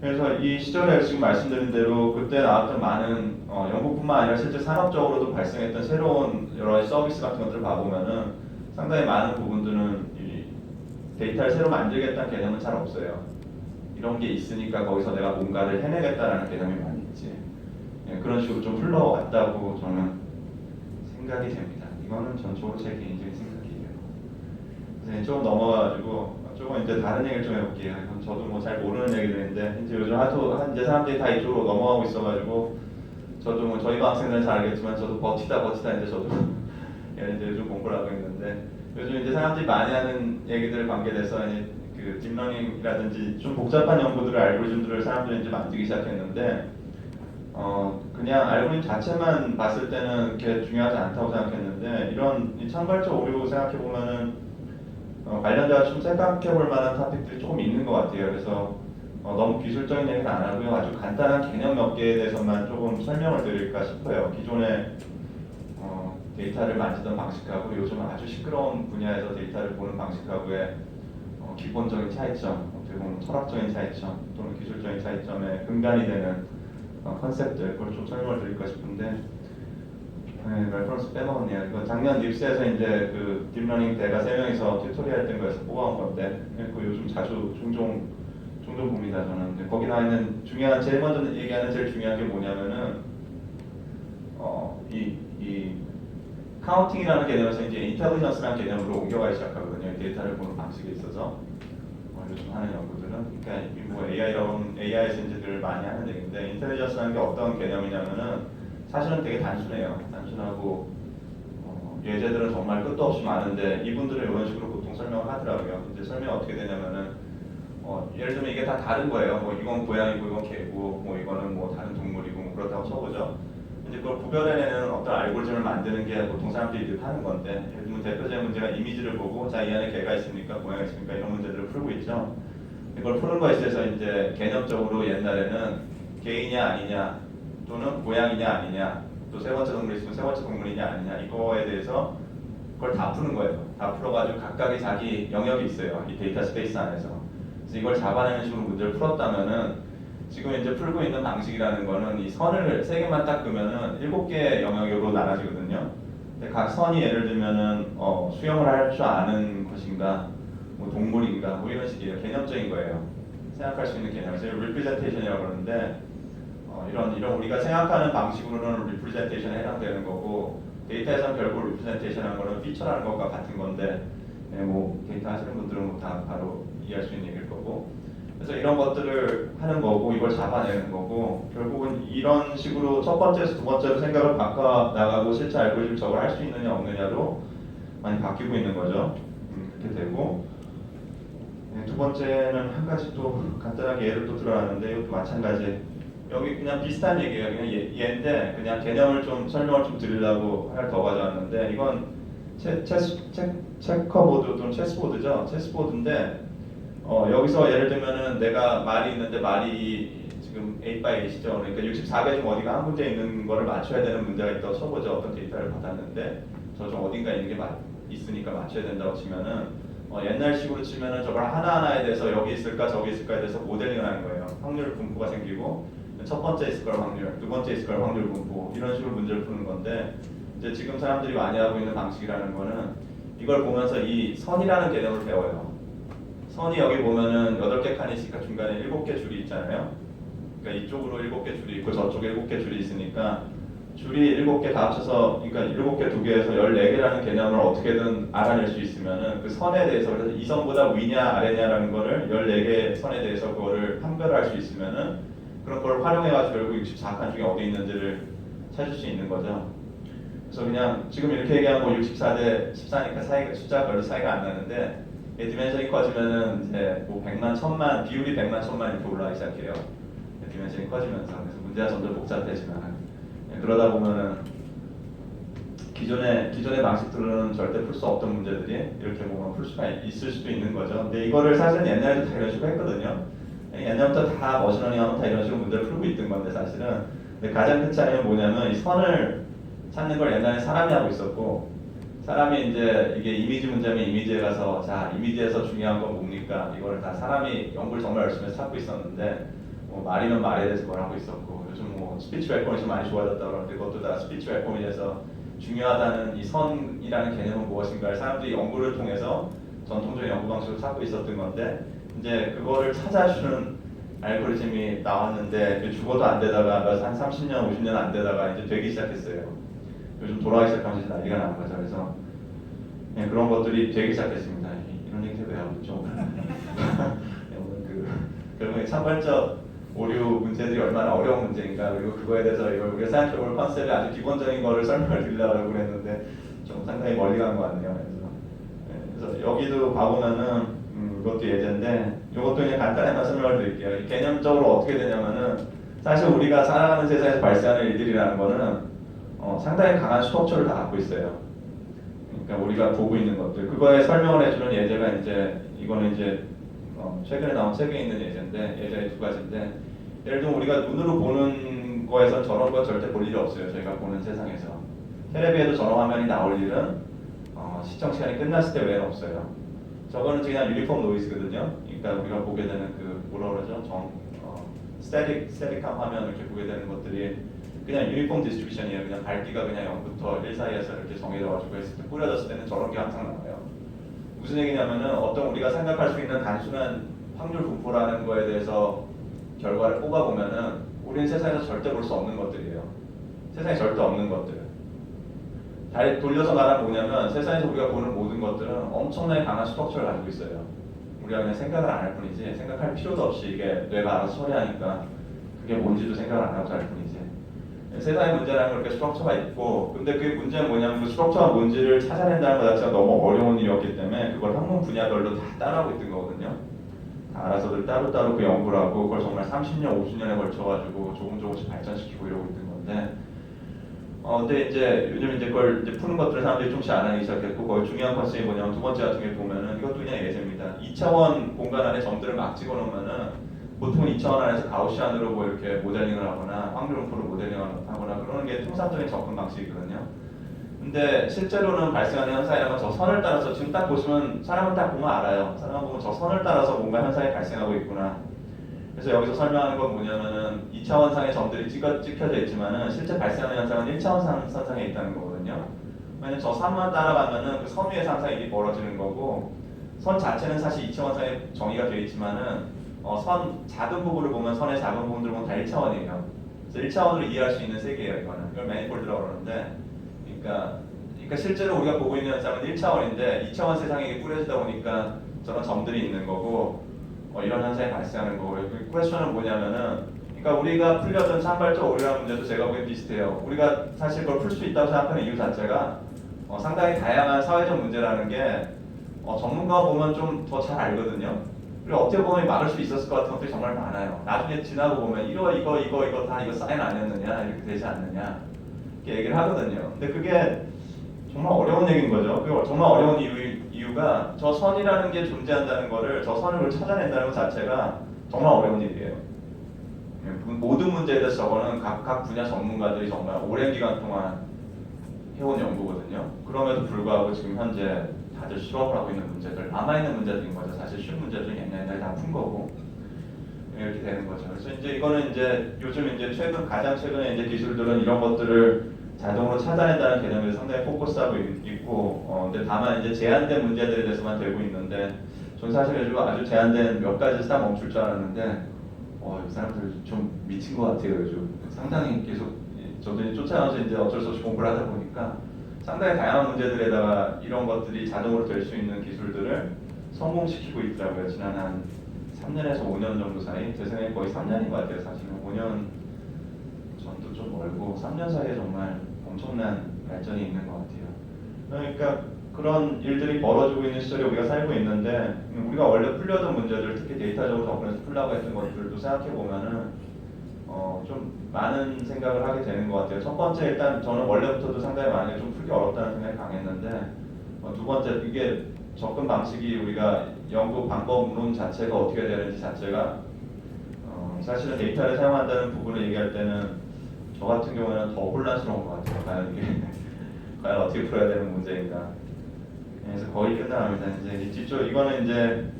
그래서 이 시절에 지금 말씀드린 대로 그때 나왔던 많은 연구뿐만 아니라 실제 산업적으로도 발생했던 새로운 여러 가지 서비스 같은 것들을 봐보면은 상당히 많은 부분들은 이 데이터를 새로 만들겠다는 개념은 잘 없어요. 이런 게 있으니까 거기서 내가 뭔가를 해내겠다라는 개념이 많이 있지. 그런 식으로 좀 흘러왔다고 저는 생각이 됩니다. 이거는 전적으로 제 개인적인 생각이에요. 그래서 조금 넘어가지고 조금 이제 다른 얘기를 좀 해볼게요. 이건 저도 뭐 잘 모르는 얘기들인데 이제 요즘 이제 사람들이 다 이쪽으로 넘어가고 있어가지고 저도 뭐 저희 학생들은 잘 알겠지만 저도 버티다 이제 저도 이제 요즘 공부를 하고 있는데 요즘 이제 사람들이 많이 하는 얘기들 관계돼서 그 딥러닝이라든지 좀 복잡한 연구들을 알고리즘들을 사람들이 이제 만들기 시작했는데 그냥 알고리즘 자체만 봤을 때는 그렇게 중요하지 않다고 생각했는데 이런 이 창발적 오류 생각해 보면은 관련돼서 좀 생각해 볼 만한 토픽들이 조금 있는 것 같아요. 그래서 너무 기술적인 얘기는 안 하고요. 아주 간단한 개념 몇 개에 대해서만 조금 설명을 드릴까 싶어요. 기존에 데이터를 만지던 방식하고 요즘 아주 시끄러운 분야에서 데이터를 보는 방식하고의 기본적인 차이점, 어떻게 보면 철학적인 차이점 또는 기술적인 차이점의 근간이 되는 컨셉들 그걸 좀 설명을 드릴까 싶은데 레퍼런스 빼먹었네요. 이거 작년 립스에서 이제 그 딥러닝 대가 3명이서 튜토리얼 했던 거에서 뽑아온 건데 그 요즘 자주 종종 봅니다 저는. 거기 나와 있는 제일 먼저 얘기하는 제일 중요한 게 뭐냐면은 이 카운팅이라는 개념에서 이제 인텔리전스라는 개념으로 옮겨가기 시작하거든요. 데이터를 보는 방식에 있어서 요즘 하는 연구들은 그러니까 뭐 AI에서 이제들 많이 하는 얘기인데 인텔리전스라는 게 어떤 개념이냐면은 사실은 되게 단순해요. 단순하고 예제들은 정말 끝도 없이 많은데 이분들은 이런 식으로 보통 설명을 하더라고요. 이제 설명이 어떻게 되냐면은 예를 들면 이게 다 다른 거예요. 뭐 이건 고양이고 이건 개고 뭐 이거는 뭐 다른 동물이고 뭐 그렇다고 쳐보죠. 이제 그걸 구별해내는 어떤 알고리즘을 만드는 게 보통 사람들이 하는 건데 예를 들면 대표적인 문제가 이미지를 보고 자 이 안에 개가 있습니까 고양이가 있습니까 이런 문제들을 풀고 있죠. 이걸 푸는 거에 있어서 이제 개념적으로 옛날에는 개이냐 아니냐 또는 고양이냐 아니냐 또 세 번째 동물이 있으면 세 번째 동물이냐 아니냐 이거에 대해서 그걸 다 푸는 거예요. 다 풀어가지고 각각의 자기 영역이 있어요. 이 데이터 스페이스 안에서. 그래서 이걸 잡아내는 식으로 문제를 풀었다면은 지금 이제 풀고 있는 방식이라는 거는 이 선을 세 개만 딱 그으면은 7개 영역으로 나눠지거든요. 근데 각 선이 예를 들면은 수영을 할 줄 아는 것인가, 뭐 동물인가, 뭐 이런 식이에요. 개념적인 거예요. 생각할 수 있는 개념. 그래서 representation이라고 그러는데 이런 우리가 생각하는 방식으로는 representation에 해당되는 거고 데이터에서는 결국 representation이라는 거는 feature라는 것과 같은 건데 뭐 데이터 하시는 분들은 뭐 다 바로 이해할 수 있는 얘기일 거고 그래서 이런 것들을 하는 거고 이걸 잡아내는 거고 결국은 이런 식으로 첫 번째에서 두 번째로 생각을 바꿔 나가고 실제 알고리즘 저걸 할 수 있느냐 없느냐로 많이 바뀌고 있는 거죠. 그렇게 되고 두 번째는 한 가지 또 간단하게 예를 또 들어놨는데 이것도 마찬가지 여기 그냥 비슷한 얘기예요. 그냥 얘인데 그냥 개념을 좀 설명을 좀 드리려고 하나를 더 가져왔는데 이건 체커보드 또는 체스보드죠. 체스보드인데 여기서 예를 들면은 내가 말이 있는데 말이 지금 8x8이죠. 그러니까 64개 중 어디가 한 문제 있는 거를 맞춰야 되는 문제가 있다고 쳐보죠. 어떤 데이터를 받았는데 저 중 어딘가 있는 게 있으니까 맞춰야 된다고 치면은 옛날식으로 치면은 저걸 하나하나에 대해서 여기 있을까 저기 있을까에 대해서 모델링을 하는 거예요. 확률 분포가 생기고 첫 번째 있을 걸 확률, 두 번째 있을 걸 확률 분포 이런 식으로 문제를 푸는 건데 이제 지금 사람들이 많이 하고 있는 방식이라는 거는 이걸 보면서 이 선이라는 개념을 배워요. 선이 여기 보면은 8개 칸이 있으니까 중간에 7개 줄이 있잖아요. 그러니까 이쪽으로 7개 줄이 있고 저쪽에 7개 줄이 있으니까 줄이 7개 다 합쳐서 그러니까 7개 2개에서 14개라는 개념을 어떻게든 알아낼 수 있으면은 그 선에 대해서 그래서 이 선보다 위냐 아래냐라는 거를 14개 선에 대해서 그거를 판별할 수 있으면은 그런 걸 활용해가지고 결국 64칸 중에 어디 있는지를 찾을 수 있는 거죠. 그래서 그냥 지금 이렇게 얘기하고 64대 14니까 숫자가 별로 차이가 안 나는데 디멘션이 커지면은 이제 뭐 100만, 1000만, 비율이 100만, 1000만 이렇게 올라가기 시작해요. 디멘션이 커지면서 그래서 문제가 점점 복잡해지면 그러다 보면은 기존의 방식들로는 절대 풀 수 없던 문제들이 이렇게 보면 풀 수가 있을 수도 있는 거죠. 근데 이거를 사실은 옛날에도 다 이런 식으로 했거든요. 옛날부터 다 머신러닝 하면 다 이런 식으로 문제를 풀고 있던 건데 사실은 근데 가장 큰 차이는 뭐냐면 이 선을 찾는 걸 옛날에 사람이 하고 있었고 사람이 이제 이게 이미지 문제면 이미지에 가서 자 이미지에서 중요한 건 뭡니까 이거를 다 사람이 연구를 정말 열심히 해서 찾고 있었는데 뭐 말이면 말에 대해서 뭘 하고 있었고 요즘 뭐 스피치 레코니션 많이 좋아졌다고 그러는데 그것도 다 스피치 레코니션에서 중요하다는 이 선이라는 개념은 무엇인가를 사람들이 연구를 통해서 전통적인 연구 방식으로 찾고 있었던 건데 이제 그거를 찾아주는 알고리즘이 나왔는데 죽어도 안 되다가 한 30년, 50년 안 되다가 이제 되기 시작했어요. 요즘 돌아가기 시작하면서 난리가 나는 거죠. 그래서 그런 것들이 되기 시작했습니다. 이런 얘기 왜 하고 있죠? 결국에 차별적 오류 문제들이 얼마나 어려운 문제인가 그리고 그거에 대해서 우리가 생각해볼 컨셉의 아주 기본적인 거를 설명을 드리려고 그랬는데 좀 상당히 멀리 간 것 같네요. 그래서 여기도 봐보면은 이것도 예제인데 이것도 그냥 간단하게 설명을 드릴게요. 개념적으로 어떻게 되냐면은 사실 우리가 살아가는 세상에서 발생하는 일들이라는 거는 상당히 강한 스트럭처를 다 갖고 있어요. 그러니까 우리가 보고 있는 것들 그거에 설명을 해주는 예제가 이제 이거는 이제 최근에 나온 책에 있는 예제인데 예제의 두 가지인데 예를 들면 우리가 눈으로 보는 거에서 저런 거 절대 볼 일이 없어요. 저희가 보는 세상에서 텔레비에도 저런 화면이 나올 일은 시청 시간이 끝났을 때 외에는 없어요. 저거는 그냥 유니폼 노이즈거든요. 그러니까 우리가 보게 되는 그 뭐라 그러죠? 스태틱한 화면 이렇게 보게 되는 것들이 그냥 유니폼 디스트리뷰션이에요. 그냥 밝기가 그냥 0부터 1 사이에서 이렇게 정해져가지고 했을 때 뿌려졌을 때는 저런 게 항상 나와요. 무슨 얘기냐면은 어떤 우리가 생각할 수 있는 단순한 확률 분포라는 거에 대해서 결과를 뽑아보면은 우리는 세상에서 절대 볼 수 없는 것들이에요. 세상에 절대 없는 것들. 돌려서 말하면 뭐냐면 세상에서 우리가 보는 모든 것들은 엄청나게 강한 스트럭처를 가지고 있어요. 우리가 그냥 생각을 안 할 뿐이지 생각할 필요도 없이 이게 뇌가 알아서 처리하니까 그게 뭔지도 생각을 안 하고 살 뿐이지. 세상의 문제라는 그렇게 스트럭처가 있고, 근데 그 문제는 뭐냐면 그 스트럭처가 뭔지를 찾아낸다는 것 자체가 너무 어려운 일이었기 때문에 그걸 학문 분야별로 다 따라하고 있던 거거든요. 다 알아서들 따로따로 그 연구를 하고 그걸 정말 30년, 50년에 걸쳐가지고 조금씩 발전시키고 이러고 있던 건데, 근데 이제 요즘 이제 그걸 이제 푸는 것들을 사람들이 조금씩 안 하기 시작했고, 거의 중요한 컨셉이 뭐냐면 두 번째 같은 게 보면은 이것도 그냥 예제입니다. 2차원 공간 안에 점들을 막 집어넣으면은 보통은 2차원 안에서 가우시안으로 뭐 이렇게 모델링을 하거나 확률음표로 모델링을 하거나 그러는 게 통상적인 접근 방식이거든요. 근데 실제로는 발생하는 현상이라면 저 선을 따라서 지금 딱 보시면 사람은 딱 보면 알아요. 사람은 보면 저 선을 따라서 뭔가 현상이 발생하고 있구나. 그래서 여기서 설명하는 건 뭐냐면은 2차원상의 점들이 찍혀져 있지만은 실제 발생하는 현상은 1차원 선상에 있다는 거거든요. 왜냐면 저 선만 따라가면은 그 선 위의 상상이 이렇게 벌어지는 거고, 선 자체는 사실 2차원상에 정의가 되어 있지만은 선 작은 부분을 보면 선의 작은 부분들을 보면 다 1차원이에요. 그래서 1차원으로 이해할 수 있는 세계예요. 이거는 이걸 매니폴드라고 그러는데, 그러니까 실제로 우리가 보고 있는 현상은 1차원인데 2차원 세상에 뿌려지다 보니까 저런 점들이 있는 거고, 이런 현상이 발생하는 거고요. 그 퀘스천은 뭐냐면은, 그러니까 우리가 풀려던 산발적 오류라는 문제도 제가 보기엔 비슷해요. 우리가 사실 그걸 풀 수 있다고 생각하는 이유 자체가 상당히 다양한 사회적 문제라는 게 전문가가 보면 좀 더 잘 알거든요. 그리고 어떻게 보면 막을 수 있었을 것 같은 것들이 정말 많아요. 나중에 지나고 보면 이거 다 이거 사인 아니었느냐 이렇게 되지 않느냐 이렇게 얘기를 하거든요. 근데 그게 정말 어려운 얘기인 거죠. 그게 정말 어려운 이유가 저 선이라는 게 존재한다는 거를, 저 선을 찾아낸다는 것 자체가 정말 어려운 일이에요. 모든 문제에 대해서 저거는 각 분야 전문가들이 정말 오랜 기간 동안 해온 연구거든요. 그럼에도 불구하고 지금 현재 다들 실험을 하고 있는 문제들, 남아있는 문제들인 거죠. 사실 쉬운 문제들은 옛날에 다 푼 거고 이렇게 되는 거죠. 그래서 이제 이거는 이제 요즘 이제 가장 최근에 이제 기술들은 이런 것들을 자동으로 찾아낸다는 개념에 상당히 포커스하고 있고, 근데 다만 이제 제한된 문제들에 대해서만 되고 있는데, 저는 사실 요즘 아주 제한된 몇 가지 딱 멈출 줄 알았는데, 이 사람들 좀 미친 것 같아요. 요즘 상당히 계속 저도 이제 쫓아가면서 이제 어쩔 수 없이 공부를 하다 보니까 상당히 다양한 문제들에다가 이런 것들이 자동으로 될 수 있는 기술들을 성공시키고 있더라고요. 지난 한 3년에서 5년 정도 사이, 제 생각에 거의 3년인 것 같아요. 사실은 5년 전도 좀 멀고 3년 사이에 정말 엄청난 발전이 있는 것 같아요. 그러니까 그런 일들이 벌어지고 있는 시절에 우리가 살고 있는데, 우리가 원래 풀려던 문제들, 특히 데이터적으로 접근해서 풀려고 했던 것들도 생각해 보면은 좀 많은 생각을 하게 되는 것 같아요. 첫 번째, 일단 저는 원래부터도 상당히 많이 좀 풀기 어렵다는 생각이 강했는데, 두 번째, 이게 접근 방식이 우리가 연구 방법론 자체가 어떻게 되는지 자체가 사실은 데이터를 사용한다는 부분을 얘기할 때는 저 같은 경우에는 더 혼란스러운 것 같아요. 과연 이게 과연 어떻게 풀어야 되는 문제인가. 그래서 거의 끝나갑니다. 이제 이거는 이제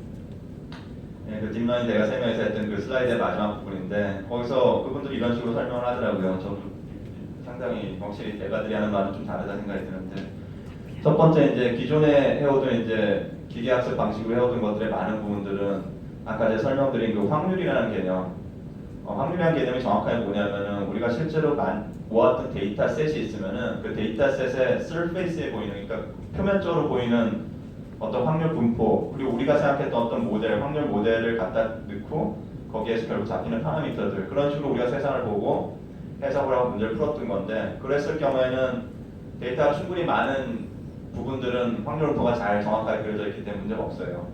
그 딥러닝 내가 설명해서 했던 그 슬라이드의 마지막 부분인데, 거기서 그분들이 이런 식으로 설명을 하더라고요. 저도 상당히 확실히 대가들이 하는 말은 좀 다르다 생각이 드는데, 첫 번째 이제 기존에 해오던 이제 기계학습 방식으로 해오던 것들의 많은 부분들은 아까 제가 설명드린 그 확률이라는 개념, 확률이라는 개념이 정확하게 뭐냐면은, 우리가 실제로 모았던 데이터셋이 있으면은 그 데이터셋의 surface에 보이는, 그러니까 표면적으로 보이는 어떤 확률 분포, 그리고 우리가 생각했던 어떤 모델, 확률 모델을 갖다 넣고 거기에서 결국 잡히는 파라미터들, 그런 식으로 우리가 세상을 보고 해석을 하고 문제를 풀었던 건데, 그랬을 경우에는 데이터가 충분히 많은 부분들은 확률 분포가 잘 정확하게 그려져 있기 때문에 문제가 없어요.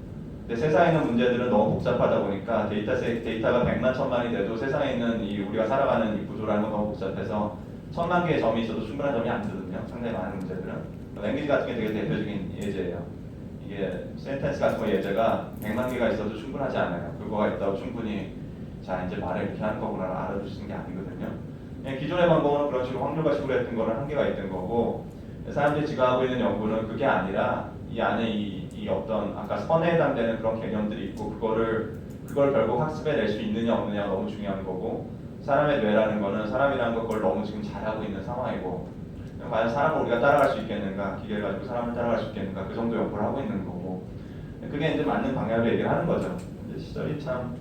근데 세상에 있는 문제들은 너무 복잡하다 보니까 데이터가 100만, 1000만이 돼도 세상에 있는 우리가 살아가는 이 구조라는 건 너무 복잡해서 1000만 개의 점이 있어도 충분한 점이 안 되거든요. 상당히 많은 문제들은. 랭귀지 같은 게 되게 대표적인 예제예요. 이게 센텐스 같은 거 예제가 100만 개가 있어도 충분하지 않아요. 그거가 있다고 충분히 자 이제 말을 이렇게 하는 거구나 알아주시는 게 아니거든요. 기존의 방법은 그런 식으로 확률과식으로 했던 거는 한계가 있던 거고, 사람들이 지금 하고 있는 연구는 그게 아니라 이 안에 이 어떤 아까 선에 해당되는 그런 개념들이 있고, 그걸 결국 학습해 낼 수 있느냐 없느냐가 너무 중요한 거고, 사람의 뇌라는 거는 사람이라는 걸 너무 지금 잘하고 있는 상황이고, 과연 사람을 우리가 따라갈 수 있겠는가, 기계를 가지고 사람을 따라갈 수 있겠는가, 그 정도 연구를 하고 있는 거고, 그게 이제 맞는 방향으로 얘기를 하는 거죠. 이제 시절이 참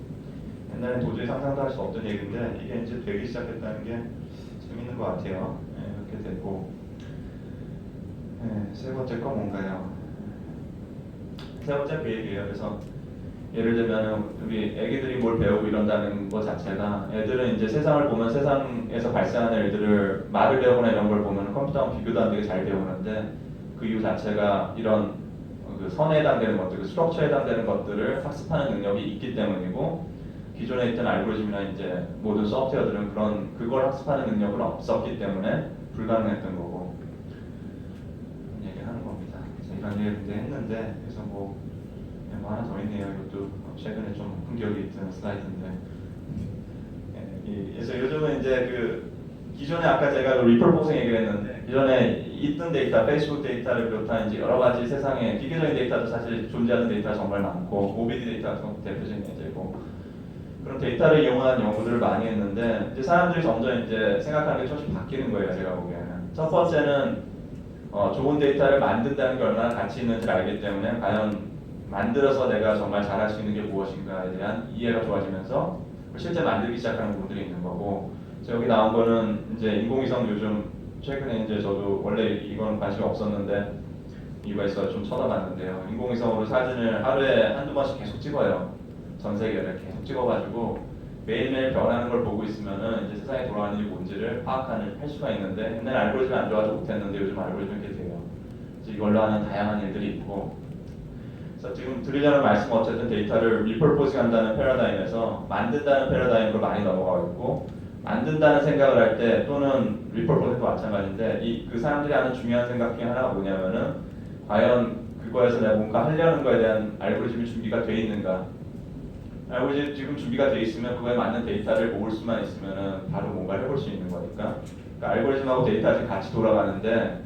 옛날엔 도저히 상상도 할 수 없던 얘기인데 이게 이제 되기 시작했다는 게 재밌는 것 같아요. 그렇게 됐고, 세 번째 거 뭔가요? 세 번째 그 얘기예요. 그래서 예를 들면 우리 애기들이 뭘 배우고 이런다는 것 자체가 애들은 이제 세상을 보면 세상에서 발생하는 일들을 말을 배우거나 이런 걸 보면 컴퓨터랑 비교도 안 되게 잘 배우는데 그 이유 자체가 이런 그 선에 해당되는 것들, 그 스트럭처에 해당되는 것들을 학습하는 능력이 있기 때문이고 기존에 있던 알고리즘이나 이제 모든 소프트웨어들은 그걸 학습하는 능력은 없었기 때문에 불가능했던 거고 그런 얘기를 하는 겁니다. 그래서 이런 얘기를 이제 했는데 그래서 뭐 하나 더 있네요. 이것도 최근에 좀 흥격이 있던 슬라이드인데. 그래서 요즘은 이제 그 기존에 아까 제가 그 리플포싱 얘기를 했는데 기존에 있던 데이터, 페이스북 데이터를 비롯한 이제 여러 가지 세상에 기계적인 데이터도 사실 존재하는 데이터가 정말 많고 모비디 데이터가 대표적인 예제고 그런 데이터를 이용한 연구들을 많이 했는데 이제 사람들이 점점 이제 생각하는 게 조금씩 바뀌는 거예요. 제가 보기에는 첫 번째는 좋은 데이터를 만든다는 게 얼마나 가치 있는지를 알기 때문에 과연 만들어서 내가 정말 잘할 수 있는 게 무엇인가에 대한 이해가 좋아지면서 실제 만들기 시작하는 부분들이 있는 거고 여기 나온 거는 이제 인공위성 요즘 최근에 이제 저도 원래 이건 관심이 없었는데 이유가 있어서 좀 쳐다봤는데요. 인공위성으로 사진을 하루에 한두 번씩 계속 찍어요. 전 세계를 계속 찍어가지고 매일매일 변하는 걸 보고 있으면은 이제 세상에 돌아가는 일이 뭔지를 할 수가 있는데 옛날 알고리즘이 안 좋아서 못했는데 요즘 알고리즘이 이렇게 돼요. 그래서 이걸로 하는 다양한 일들이 있고 그래서 지금 드리려는 말씀은 어쨌든 데이터를 리퍼포징 한다는 패러다임에서 만든다는 패러다임으로 많이 넘어가고 있고 만든다는 생각을 할 때 또는 리퍼포징도 마찬가지인데 그 사람들이 하는 중요한 생각 중에 하나가 뭐냐면은 과연 그거에서 내가 뭔가 하려는 거에 대한 알고리즘이 준비가 돼 있는가 알고리즘 지금 준비가 돼 있으면 그거에 맞는 데이터를 모을 수만 있으면은 바로 뭔가를 해볼 수 있는 거니까 그러니까 알고리즘하고 데이터가 같이 돌아가는데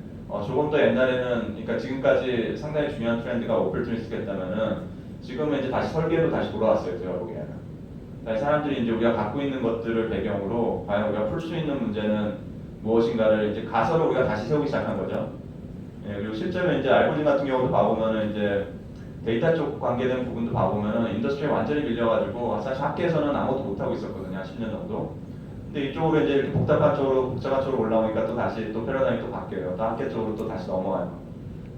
조금 더 옛날에는 그러니까 지금까지 상당히 중요한 트렌드가 오퍼튜니스트였다면은 지금은 이제 다시 설계로 다시 돌아왔어요. 제가 보기에는 사람들이 이제 우리가 갖고 있는 것들을 배경으로 과연 우리가 풀 수 있는 문제는 무엇인가를 이제 가설을 우리가 다시 세우기 시작한 거죠. 예, 그리고 실제로 이제 알고리즘 같은 경우도 봐보면은 이제 데이터 쪽 관계된 부분도 봐보면은 인더스트리에 완전히 밀려가지고 사실 학계에서는 아무것도 못하고 있었거든요. 한 10년 정도. 근데 이쪽으로 이제 이렇게 복잡한 쪽으로 올라오니까 또 다시 또 패러다임이 또 바뀌어요. 또 학계 쪽으로 또 다시 넘어가요.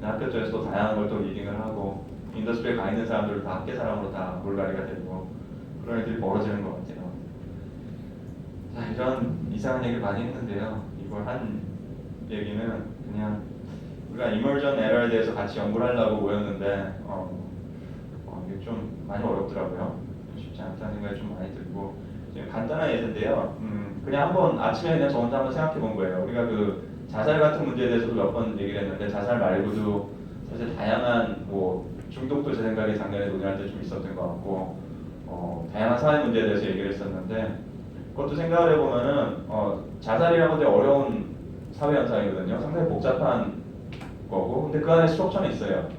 학교 쪽에서 또 다양한 걸 또 리딩을 하고 인더스트리에 가 있는 사람들 다 학계 사람으로 다 물갈이가 되고 그런 일들이 벌어지는 것 같아요. 자, 이런 이상한 얘기를 많이 했는데요. 이걸 한 얘기는 그냥 우리가 이머전 에러에 대해서 같이 연구를 하려고 모였는데 이게 좀 많이 어렵더라고요. 쉽지 않다는 생각이 좀 많이 들고 간단한 예인데요. 그냥 한번 아침에 그냥 저 혼자 한번 생각해 본 거예요. 우리가 그 자살 같은 문제에 대해서도 몇 번 얘기를 했는데 자살 말고도 사실 다양한 뭐 중독도 제 생각에 작년에 논의할 때 좀 있었던 것 같고 다양한 사회 문제에 대해서 얘기를 했었는데 그것도 생각을 해보면은 자살이라고 되게 어려운 사회 현상이거든요. 상당히 복잡한 거고 근데 그 안에 스트럭처는 있어요.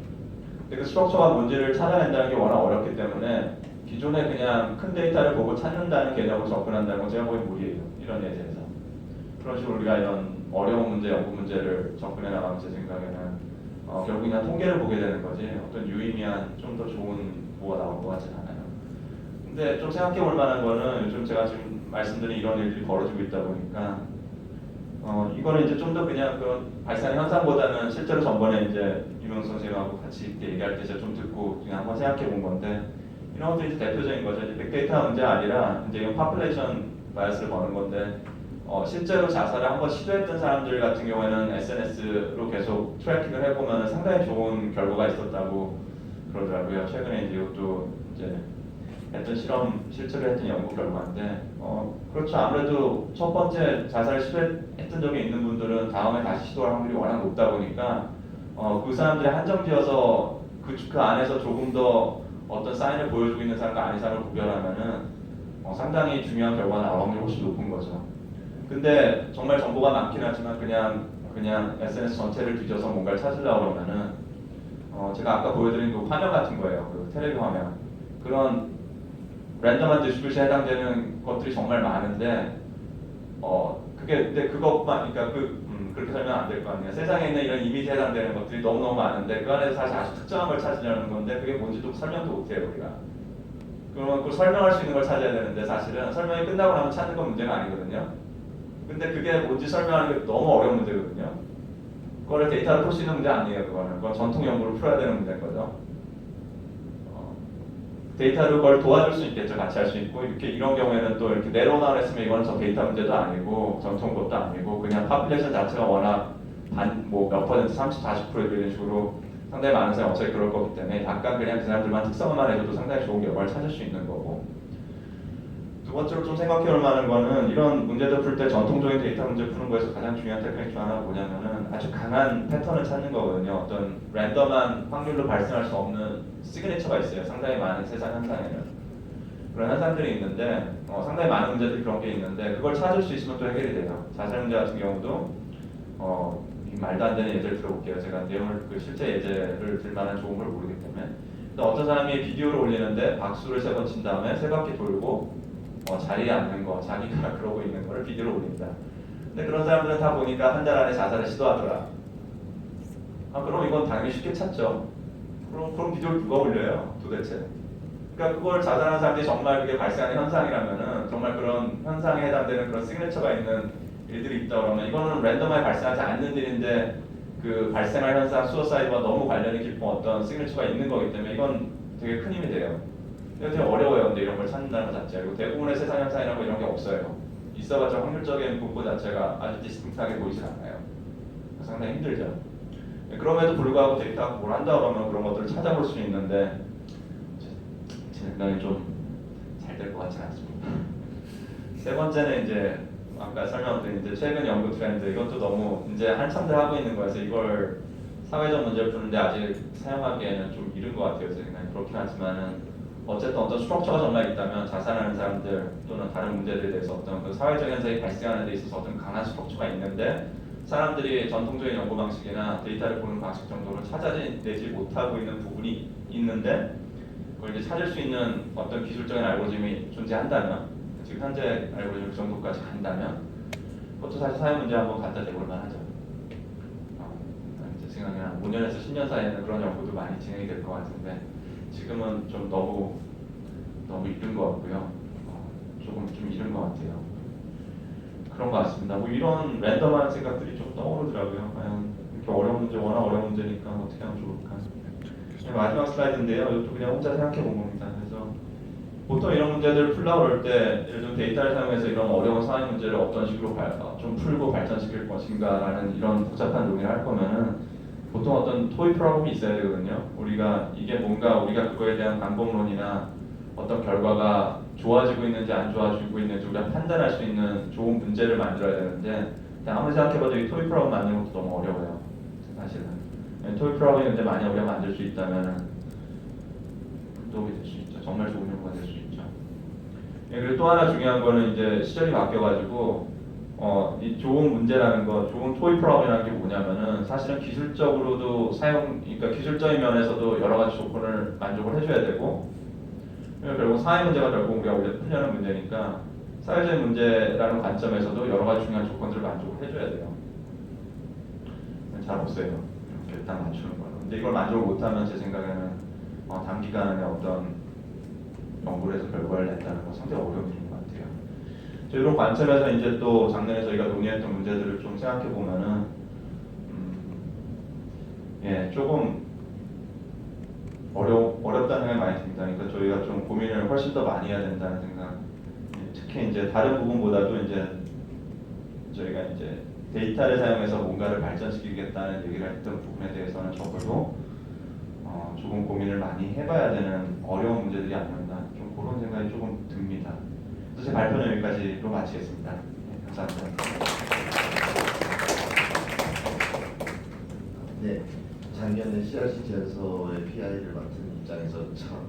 근데 그 스트럭처가 뭔지를 찾아낸다는 게 워낙 어렵기 때문에 기존에 그냥 큰 데이터를 보고 찾는다는 개념으로 접근한다는 건 제가 보기엔 무리예요. 이런 예제에서. 그런 식으로 우리가 이런 어려운 문제, 연구 문제를 접근해 나가면 제 생각에는 결국 그냥 통계를 보게 되는 거지 어떤 유의미한 좀 더 좋은 뭐가 나올 것 같진 않아요. 근데 좀 생각해 볼 만한 거는 요즘 제가 지금 말씀드린 이런 일들이 벌어지고 있다 보니까 이거는 이제 좀 더 그냥 그 발생 현상보다는 실제로 전번에 이제 유명성 선생님하고 같이 얘기할 때 제가 좀 듣고 그냥 한번 생각해 본 건데 이런 것들이 이제 대표적인 거죠. 이제 빅데이터 문제가 아니라 이제 이건 파퓰레이션 바이어스를 보는 건데 실제로 자살을 한번 시도했던 사람들 같은 경우에는 SNS로 계속 트래킹을 해보면 상당히 좋은 결과가 있었다고 그러더라고요. 최근에 이제 이것도 이제 실제로 했던 연구 결과인데 그렇죠. 아무래도 첫 번째 자살을 시도했던 적이 있는 분들은 다음에 다시 시도할 확률이 워낙 높다 보니까 그 사람들이 한정지어서 그 안에서 조금 더 어떤 사인을 보여주고 있는 사람과 아닌 사람을 구별하면은 상당히 중요한 결과가 나올 확률이 훨씬 높은 거죠. 근데 정말 정보가 많긴 하지만 그냥 SNS 전체를 뒤져서 뭔가를 찾으려고 그러면은 제가 아까 보여드린 그 화면 같은 거예요. 그 텔레비 화면. 그런 랜덤한 디스트리뷰션에 해당되는 것들이 정말 많은데 근데 그것만 그러니까 그렇게 설명 안 될 거 아니에요. 세상에 있는 이런 이미지에 해당되는 것들이 너무너무 많은데 그 안에서 사실 아주 특정한 걸 찾으려는 건데 그게 뭔지도 설명도 못해요 우리가. 그러면 그 설명할 수 있는 걸 찾아야 되는데 사실은 설명이 끝나고 나면 찾는 건 문제가 아니거든요. 근데 그게 뭔지 설명하는 게 너무 어려운 문제거든요. 그거를 데이터로 풀 수 있는 문제 아니에요. 그건 전통 연구를 풀어야 되는 문제인 거죠. 데이터로 그걸 도와줄 수 있겠죠. 같이 할 수 있고 이런 경우에는 또 이렇게 내로나와 했으면 이거는 저 데이터 문제도 아니고 전통 것도 아니고 그냥 파퓰레이션 자체가 워낙 몇 퍼센트 30, 40% 이런 식으로 상당히 많은 사람이 어차피 그럴 거기 때문에 약간 그냥 그 사람들만 특성만 해줘도 상당히 좋은 결과를 찾을 수 있는 거고. 두 번째로 좀 생각해 볼 만한 거는 이런 문제들 풀 때 전통적인 데이터 문제 푸는 거에서 가장 중요한 테크닉 중 하나가 뭐냐면은 아주 강한 패턴을 찾는 거거든요. 어떤 랜덤한 확률로 발생할 수 없는 시그니처가 있어요. 상당히 많은 세상 현상에는. 그런 현상들이 있는데 상당히 많은 문제들이 그런 게 있는데 그걸 찾을 수 있으면 또 해결이 돼요. 자살 문제 같은 경우도 말도 안 되는 예제를 들어볼게요. 제가 내용을 실제 예제를 들 만한 좋은 걸 모르기 때문에. 근데 어떤 사람이 비디오를 올리는데 박수를 3번 친 다음에 3바퀴 돌고 자리에 앉는 거, 자기가 그러고 있는 거를 비디오로 올립니다. 근데 그런 사람들은 다 보니까 한 달 안에 자살을 시도하더라. 그럼 이건 당연히 쉽게 찾죠. 그럼 비디오를 누가 올려요, 도대체? 그러니까 그걸 자살하는 사람들이 정말 그게 발생하는 현상이라면은 정말 그런 현상에 해당되는 그런 시그니처가 있는 일들이 있다 그러면 이거는 랜덤하게 발생하지 않는 일인데 그 발생할 현상, 수어사이드와 너무 관련이 깊은 어떤 시그니처가 있는 거기 때문에 이건 되게 큰 힘이 돼요. 이거 되게 어려워요. 근데 이런 걸 찾는다는 것 자체가. 그리고 대부분의 세상 현상이라고 이런 게 없어요. 있어봤자 확률적인 분포 자체가 아주 디스팅트하게 보이질 않아요. 상당히 힘들죠. 그럼에도 불구하고 데이터가 뭘 한다 그러면 그런 것들을 찾아볼 수 있는데 제 생각에 좀 잘 될 것 같지는 않습니다. 세 번째는 이제 아까 설명드린 이제 최근 연구 트렌드, 이것도 너무 이제 한참들 하고 있는 거여서 이걸 사회적 문제를 푸는데 아직 사용하기에는 좀 이른 것 같아요. 제 생각에. 그렇긴 하지만은 어쨌든 어떤 스트럭처가 정말 있다면 자살하는 사람들 또는 다른 문제들에 대해서 어떤 그 사회적 현상이 발생하는 데 있어서 어떤 강한 스트럭처가 있는데 사람들이 전통적인 연구 방식이나 데이터를 보는 방식 정도로 찾아내지 못하고 있는 부분이 있는데 그걸 이제 찾을 수 있는 어떤 기술적인 알고리즘이 존재한다면 지금 현재 알고리즘 그 정도까지 간다면 그것도 사실 사회 문제 한번 갖다 대볼 만하죠. 제 생각에는 한 5년에서 10년 사이에는 그런 연구도 많이 진행이 될 것 같은데 지금은 좀 너무 이른 것 같고요. 조금 좀 이른 것 같아요. 그런 것 같습니다. 뭐 이런 랜덤한 생각들이 좀 떠오르더라고요. 과연 이렇게 어려운 문제, 워낙 어려운 문제니까 어떻게 하면 좋을까. 마지막 슬라이드인데요. 이것도 그냥 혼자 생각해 본 겁니다. 그래서 보통 이런 문제들을 풀려고 그럴 때 예를 들어 데이터를 사용해서 이런 어려운 사회 문제를 어떤 식으로 좀 풀고 발전시킬 것인가라는 이런 복잡한 논의를 할 거면은 보통 어떤 토의 프로그램이 있어야 되거든요. 우리가 이게 뭔가 우리가 그거에 대한 방법론이나 어떤 결과가 좋아지고 있는지 안 좋아지고 있는지 우리가 판단할 수 있는 좋은 문제를 만들어야 되는데 아무리 생각해봐도 이 토의 프로그램 만드는 것도 너무 어려워요. 사실은. 토익 프로그램이 근데 많이 우리가 만들 수 있다면 도움이 될 수 있죠. 정말 좋은 연구가 될 수 있죠. 그리고 또 하나 중요한 거는 이제 시절이 바뀌어가지고 이 좋은 문제라는 거, 좋은 토익 프로그램이라는 게 뭐냐면은 사실은 기술적으로도 그러니까 기술적인 면에서도 여러 가지 조건을 만족을 해줘야 되고 결국 사회 문제가 결국 우리가 풀려는 문제니까 사회적인 문제라는 관점에서도 여러 가지 중요한 조건들을 만족을 해줘야 돼요. 잘 없어요. 딱 맞추는 거예요. 근데 이걸 만족을 못하면 제 생각에는 단기간에 어떤 연구를 해서 결과를 낸다는 건 상당히 어려운 일인 것 같아요. 이런 관점에서 이제 또 작년에 저희가 논의했던 문제들을 좀 생각해 보면은 조금 어렵다는 생각이 많이 듭니다. 그러니까 저희가 좀 고민을 훨씬 더 많이 해야 된다는 생각. 특히 이제 다른 부분보다도 이제 저희가 이제 데이터를 사용해서 뭔가를 발전시키겠다는 얘기를 했던 부분에 대해서는 적어도 조금 고민을 많이 해봐야 되는 어려운 문제들이 아니었나 좀 그런 생각이 조금 듭니다. 그래서 제 발표는 여기까지로 마치겠습니다. 감사합니다. 네, 작년에 CRC 제안서의 PI를 맡은 입장에서 참